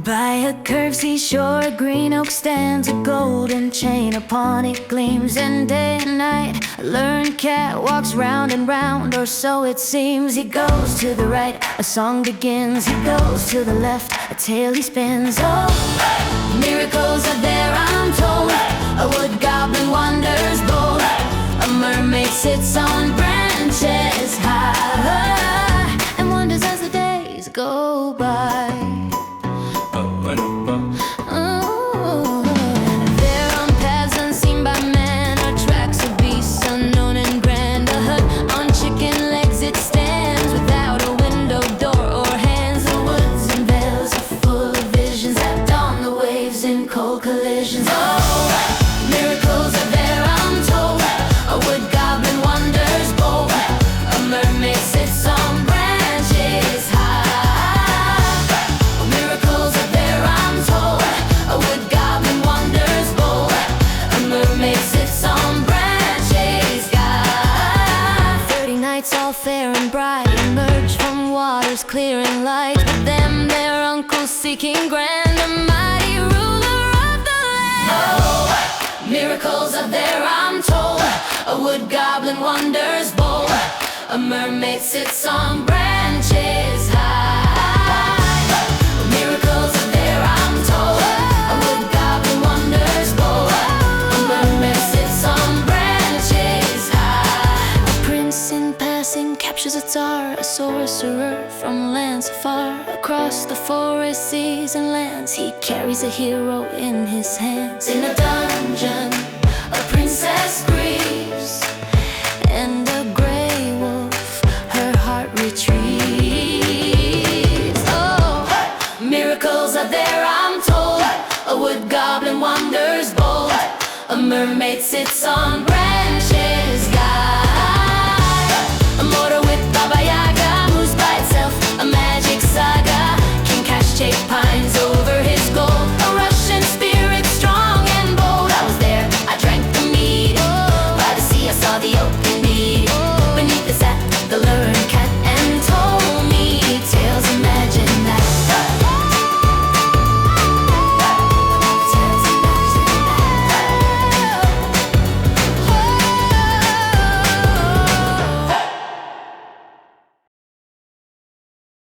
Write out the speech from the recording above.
By a curved seashore, a green oak stands, a golden chain upon it gleams. And day and night, a learned cat walks round and round, or so it seems. He goes to the right, a song begins. He goes to the left, a tale he spins. Oh, miracles are there, I'm told. A wood goblin wanders bold. A mermaid sits on branches high, and wonders as the days go by. Fair and bright, emerge from waters clear and light. With them their uncle seeking grand, a mighty ruler of the land. Oh, miracles are there, I'm told. A wood goblin wanders bold. A mermaid sits on branches high. Miracles are there, I'm told. A wood goblin wanders bold. A mermaid sits on branches high. A prince in passing captures a tsar, a sorcerer from lands afar. Across the forest, seas and lands, he carries a hero in his hands. In a dungeon, a princess grieves, and a grey wolf her heart retrieves. Oh, miracles are there, I'm told. A wood goblin wanders bold. A mermaid sits on grass.